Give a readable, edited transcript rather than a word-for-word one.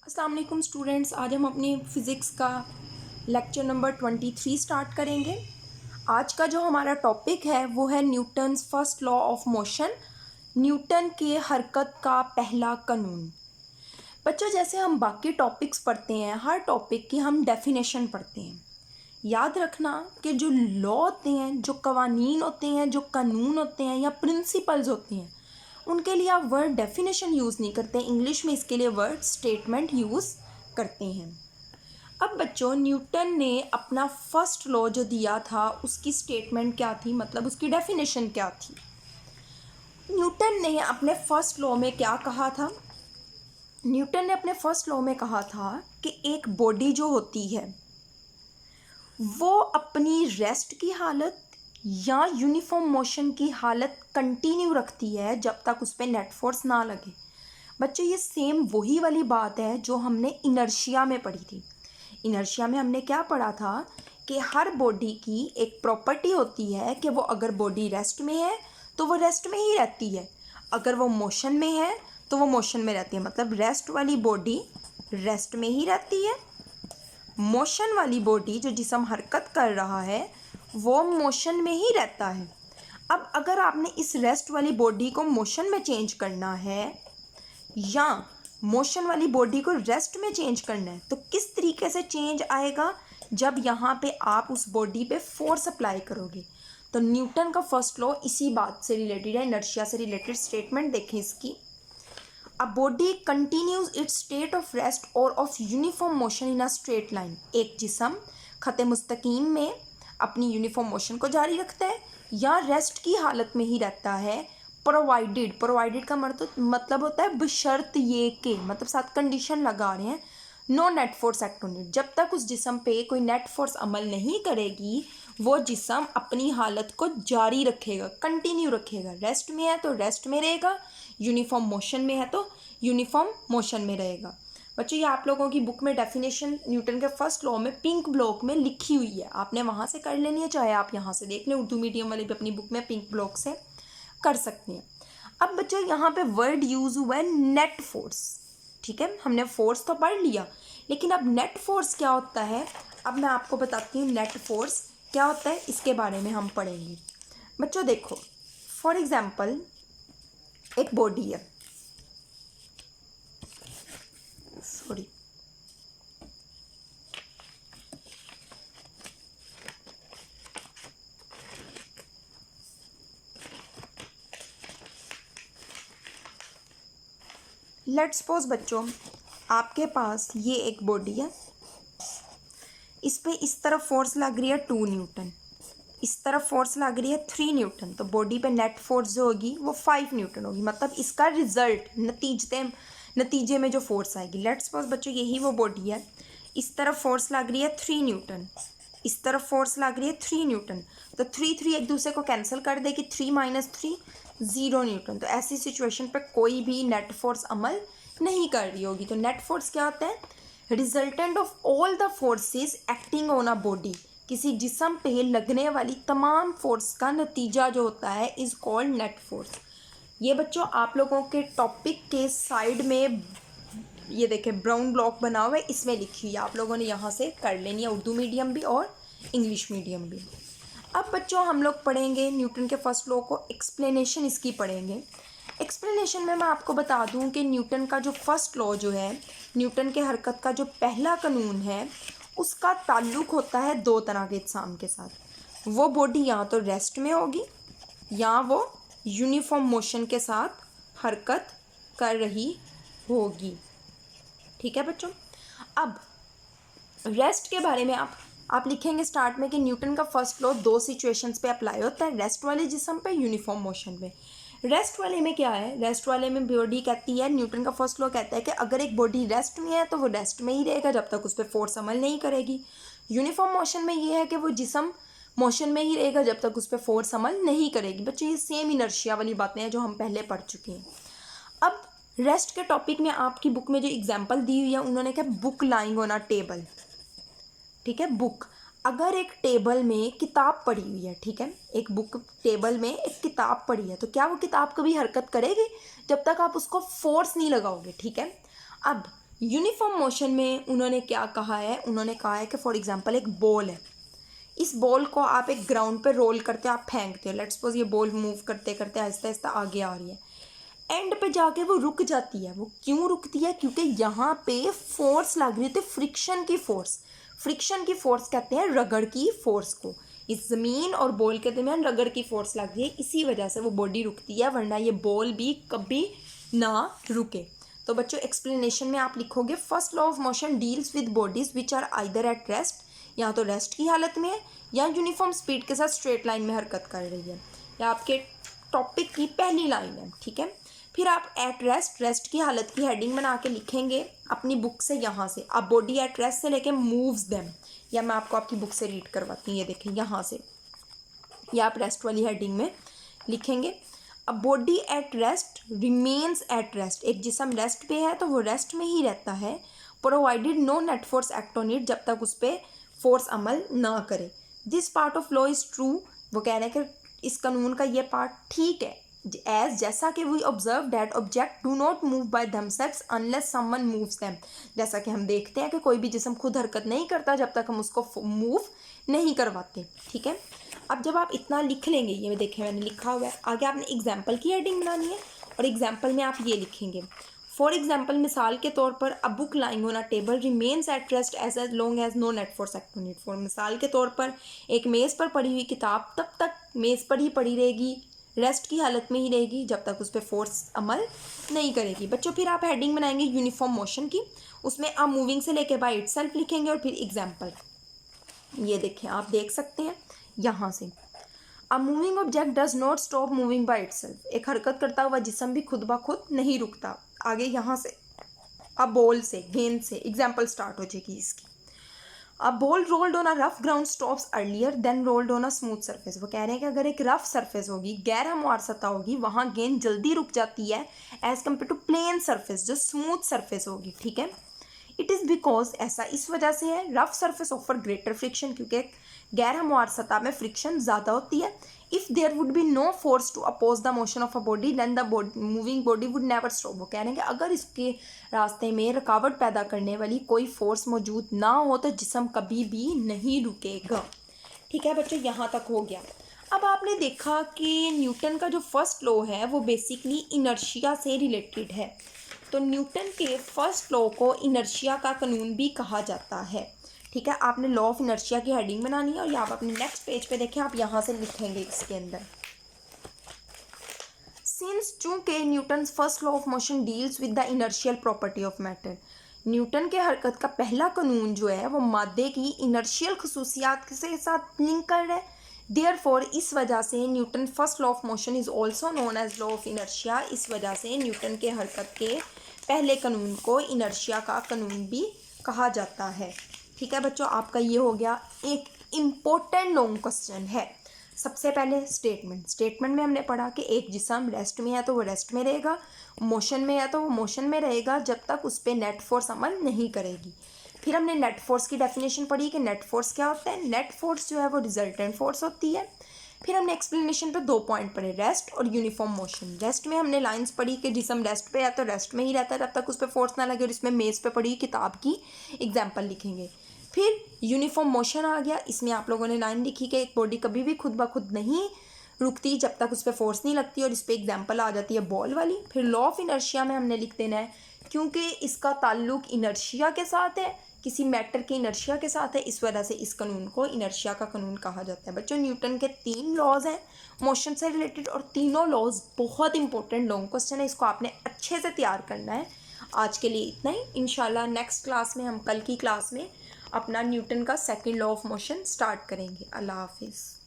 अस्सलाम वालेकुम स्टूडेंट्स, आज हम अपनी फ़िज़िक्स का लेक्चर नंबर 23 स्टार्ट करेंगे। आज का जो हमारा टॉपिक है वो है Newton's first law of motion, Newton के हरकत का पहला कानून। बच्चों, जैसे हम बाकी टॉपिक्स पढ़ते हैं, हर टॉपिक की हम डेफिनेशन पढ़ते हैं। याद रखना कि जो लॉ होते हैं, जो कवानीन होते हैं, जो कानून होते हैं या प्रिंसिपल्स होते हैं, उनके लिए आप वर्ड डेफिनेशन यूज़ नहीं करते। इंग्लिश में इसके लिए वर्ड स्टेटमेंट यूज़ करते हैं। अब बच्चों, न्यूटन ने अपना फर्स्ट लॉ जो दिया था उसकी स्टेटमेंट क्या थी, मतलब उसकी डेफिनेशन क्या थी। न्यूटन ने अपने फर्स्ट लॉ में क्या कहा था? न्यूटन ने अपने फर्स्ट लॉ में कहा था कि एक बॉडी जो होती है वो अपनी रेस्ट की हालत या यूनिफॉर्म मोशन की हालत कंटिन्यू रखती है जब तक उस पर नेट फोर्स ना लगे। बच्चों, ये सेम वही वाली बात है जो हमने इनर्शिया में पढ़ी थी। इनर्शिया में हमने क्या पढ़ा था कि हर बॉडी की एक प्रॉपर्टी होती है कि वो अगर बॉडी रेस्ट में है तो वो रेस्ट में ही रहती है, अगर वो मोशन में है तो वो मोशन में रहती है। मतलब रेस्ट वाली बॉडी रेस्ट में ही रहती है, मोशन वाली बॉडी जो जिस्म हरकत कर रहा है वो मोशन में ही रहता है। अब अगर आपने इस रेस्ट वाली बॉडी को मोशन में चेंज करना है या मोशन वाली बॉडी को रेस्ट में चेंज करना है तो किस तरीके से चेंज आएगा? जब यहाँ पे आप उस बॉडी पे फोर्स अप्लाई करोगे। तो न्यूटन का फर्स्ट लॉ इसी बात से रिलेटेड है, इनर्शिया से रिलेटेड स्टेटमेंट देखें इसकी। A body continues its state of rest or of uniform motion in a straight line। एक जिस्म खत मुस्तकीम में अपनी यूनिफॉर्म मोशन को जारी रखता है या रेस्ट की हालत में ही रहता है, प्रोवाइडेड का मतलब होता है बशर्त ये के, मतलब साथ कंडीशन लगा रहे हैं, no net force act on it. जब तक उस जिस्म पे कोई नेट फोर्स अमल नहीं करेगी वो जिस्म अपनी हालत को जारी रखेगा, कंटिन्यू रखेगा। रेस्ट में है तो रेस्ट में रहेगा, यूनिफॉर्म मोशन में है तो यूनिफॉर्म मोशन में रहेगा। बच्चों, ये आप लोगों की बुक में डेफिनेशन न्यूटन के फर्स्ट लॉ में पिंक ब्लॉक में लिखी हुई है, आपने वहाँ से कर लेनी है, चाहे आप यहाँ से देख लें, उर्दू मीडियम वाले भी अपनी बुक में पिंक ब्लॉक से कर सकते हैं। अब बच्चों, यहाँ पे वर्ड यूज हुआ है नेट फोर्स। ठीक है, हमने फोर्स तो पढ़ लिया, लेकिन अब नेट फोर्स क्या होता है अब मैं आपको बताती हूँ। नेट फोर्स क्या होता है इसके बारे में हम पढ़ेंगे। बच्चों देखो, फॉर एग्जाम्पल एक बॉडी है, सॉरी लेट्स सपोज बच्चों आपके पास ये एक बॉडी है, इस पे इस तरफ फोर्स लग रही है 2 न्यूटन, इस तरफ फोर्स लग रही है 3 न्यूटन, तो बॉडी पे नेट फोर्स जो होगी वो 5 न्यूटन होगी। मतलब इसका रिजल्ट नतीजे में जो फोर्स आएगी। लेट्स सपोज बच्चों यही वो बॉडी है, इस तरफ फोर्स लग रही है 3 न्यूटन, इस तरफ फोर्स लग रही है 3 न्यूटन, तो 3 एक दूसरे को कैंसिल कर देगी, 3 - 3 0 न्यूटन। तो ऐसी सिचुएशन पे कोई भी नेट फोर्स अमल नहीं कर रही होगी। तो नेट फोर्स क्या होता है? Resultant of all the forces acting on a body. किसी जिस्म पे लगने वाली तमाम फोर्स का नतीजा जो होता है इज कॉल्ड नेट फोर्स। ये बच्चों आप लोगों के टॉपिक के साइड में ये देखें ब्राउन ब्लॉक बना हुआ है, इसमें लिखी हुई है, आप लोगों ने यहाँ से कर लेनी है, उर्दू मीडियम भी और इंग्लिश मीडियम भी। अब बच्चों हम लोग पढ़ेंगे न्यूटन के फर्स्ट लॉ को, एक्सप्लेनेशन इसकी पढ़ेंगे। एक्सप्लेनेशन में मैं आपको बता दूं कि न्यूटन का जो फर्स्ट लॉ जो है, न्यूटन के हरकत का जो पहला कानून है, उसका ताल्लुक होता है 2 तरह के इज्साम के साथ। वो बॉडी या तो रेस्ट में होगी या वो यूनिफॉर्म मोशन के साथ हरकत कर रही होगी। ठीक है बच्चों, अब रेस्ट के बारे में आप लिखेंगे स्टार्ट में कि न्यूटन का फर्स्ट लॉ 2 सिचुएशंस पे अप्लाई होता है, रेस्ट वाले जिस्म पे, यूनिफॉर्म मोशन पे। रेस्ट वाले में क्या है? रेस्ट वाले में बॉडी कहती है, न्यूटन का फर्स्ट लॉ कहता है कि अगर एक बॉडी रेस्ट में है तो वो रेस्ट में ही रहेगा जब तक उस पर फोर्स अमल नहीं करेगी। यूनिफॉर्म मोशन में ये है कि वो जिस्म मोशन में ही रहेगा जब तक उस पर फोर्स अमल नहीं करेगी। बच्चों, ये सेम इनर्शिया वाली बातें हैं जो हम पहले पढ़ चुके हैं। अब रेस्ट के टॉपिक में आपकी बुक में जो एग्जाम्पल दी हुई है उन्होंने कहा book lying on a table. ठीक है, बुक, अगर एक टेबल में किताब पड़ी हुई है, ठीक है, एक बुक टेबल में एक किताब पड़ी है, तो क्या वो किताब कभी हरकत करेगी जब तक आप उसको फोर्स नहीं लगाओगे। ठीक है, अब यूनिफॉर्म मोशन में उन्होंने क्या कहा है, उन्होंने कहा है कि फॉर एग्जांपल एक बॉल है, इस बॉल को आप एक ग्राउंड पर रोल करते हो, आप फेंकते हो, लेट्स सपोज ये बॉल मूव करते करते आहिस्ता आहिस्ता आगे आ रही है, एंड पे जाके वो रुक जाती है। वो क्यों रुकती है? क्योंकि यहाँ पे फोर्स लग रही होती है, फ्रिक्शन की फोर्स। फ्रिक्शन की फोर्स कहते हैं रगड़ की फोर्स को। इस ज़मीन और बॉल के दरमियान रगड़ की फोर्स लग रही है, इसी वजह से वो बॉडी रुकती है, वरना ये बॉल भी कभी ना रुके। तो बच्चों एक्सप्लेनेशन में आप लिखोगे first law of motion deals with bodies which are either at rest, या तो रेस्ट की हालत में है या यूनिफॉर्म स्पीड के साथ स्ट्रेट लाइन में हरकत कर रही है। या आपके टॉपिक की पहली लाइन है, ठीक है। फिर आप एट रेस्ट, रेस्ट की हालत की हेडिंग बना के लिखेंगे अपनी बुक से। यहाँ से आप बॉडी एट रेस्ट से लेके मूव्स देम, या मैं आपको आपकी बुक से रीड करवाती हूँ। ये देखें यहाँ से, या आप रेस्ट वाली हेडिंग में लिखेंगे a body at rest remains at rest. एक जिस्म रेस्ट पे है तो वो रेस्ट में ही रहता है, provided no net force act on it, जब तक उस पर फोर्स अमल ना करे। This part of law is true, वो कह रहे हैं कि इस कानून का ये पार्ट ठीक है, एज जैसा कि we observe that object do not move by themselves unless someone moves them. जैसा कि हम देखते हैं कि कोई भी जिस्म खुद हरकत नहीं करता जब तक हम उसको मूव नहीं करवाते, ठीक है। अब जब आप इतना लिख लेंगे, ये देखें मैंने लिखा हुआ है, आगे आपने एग्जाम्पल की हेडिंग बनानी है और एग्जाम्पल में आप ये लिखेंगे फॉर एग्जाम्पल, मिसाल के तौर पर a book lying on a table remains at rest as long as no net force act on it. For मिसाल के तौर पर एक मेज़ पर पड़ी हुई किताब तब तक मेज़ पर ही पड़ी रहेगी, रेस्ट की हालत में ही रहेगी, जब तक उस पर फोर्स अमल नहीं करेगी। बच्चों फिर आप हेडिंग बनाएंगे यूनिफॉर्म मोशन की, उसमें आप मूविंग से लेके बाय इटसेल्फ लिखेंगे और फिर एग्जाम्पल। ये देखें, आप देख सकते हैं यहाँ से a moving object does not stop moving by itself. एक हरकत करता हुआ जिस्म भी खुद ब खुद नहीं रुकता। आगे यहाँ से अब बॉल से, गेंद से एग्जाम्पल स्टार्ट हो जाएगी इसकी। A ball rolled on a rough ground stops earlier than rolled on a smooth surface. वो कह रहे हैं कि अगर एक रफ सरफेस होगी, गैर हमवार सतह होगी, वहाँ गेंद जल्दी रुक जाती है as compare to plain surface, जो स्मूथ सरफेस होगी, ठीक है। इट इज़ बिकॉज, ऐसा इस वजह से है, rough surface offer greater friction, क्योंकि गैर हमवार सतह में फ्रिक्शन ज़्यादा होती है। If there would be no force to oppose the motion of a body then the moving body would never stop. वो कह रहे हैं कि अगर इसके रास्ते में रुकावट पैदा करने वाली कोई फोर्स मौजूद ना हो तो जिस्म कभी भी नहीं रुकेगा, ठीक है बच्चों। यहाँ तक हो गया। अब आपने देखा कि न्यूटन का जो फर्स्ट लॉ है वो बेसिकली इनर्शिया से रिलेटेड है। तो न्यूटन के फर्स्ट लॉ को इनर्शिया का कानून भी कहा जाता है, ठीक है। आपने लॉ ऑफ इनर्शिया की हेडिंग बनानी है और यहाँ आप अपने नेक्स्ट पेज पे देखें, आप यहाँ से लिखेंगे इसके अंदर सिंस चूंकि Newton first law of motion deals with the inertial property of matter. Newton के हरकत का पहला कानून जो है वो मादे की इनर्शियल खसूसियात के साथ लिंक कर रहा है। देयरफॉर इस वजह से Newton first law of motion is also known as law of inertia. इस वजह से न्यूटन के हरकत के पहले कानून को इनर्शिया का कानून भी कहा जाता है, ठीक है बच्चों। आपका ये हो गया एक इम्पोर्टेंट लॉन्ग क्वेश्चन है। सबसे पहले स्टेटमेंट में हमने पढ़ा कि एक जिस्म रेस्ट में है तो वो रेस्ट में रहेगा, मोशन में है तो वो मोशन में रहेगा जब तक उस पर नेट फोर्स अमल नहीं करेगी। फिर हमने नेट फोर्स की डेफिनेशन पढ़ी कि नेट फोर्स क्या होता है। नेट फोर्स जो है वो रिजल्टेंट फोर्स होती है। फिर हमने एक्सप्लेनेशन पे 2 पॉइंट पढ़े, रेस्ट और यूनिफॉर्म मोशन। रेस्ट में हमने लाइंस पढ़ी कि जिस्म रेस्ट पे है तो रेस्ट में ही रहता है जब तक उस पर फोर्स ना लगे, और इसमें मेज़ पे पढ़ी किताब की एग्जाम्पल लिखेंगे। फिर यूनिफॉर्म मोशन आ गया, इसमें आप लोगों ने लाइन लिखी कि एक बॉडी कभी भी खुद ब खुद नहीं रुकती जब तक उस पर फोर्स नहीं लगती, और इस पर एग्जाम्पल आ जाती है बॉल वाली। फिर लॉ ऑफ इनर्शिया में हमने लिख देना है क्योंकि इसका ताल्लुक इनर्शिया के साथ है, किसी मैटर के इनर्शिया के साथ है, इस वजह से इस कानून को इनर्शिया का कानून कहा जाता है। बच्चों न्यूटन के 3 लॉज हैं मोशन से रिलेटेड, और तीनों लॉज बहुत इंपॉर्टेंट लॉन्ग क्वेश्चन है, इसको आपने अच्छे से तैयार करना है। आज के लिए इतना ही। इंशाल्लाह नेक्स्ट क्लास में हम कल की क्लास में अपना न्यूटन का second law of motion start करेंगे। अल्लाह हाफिज़।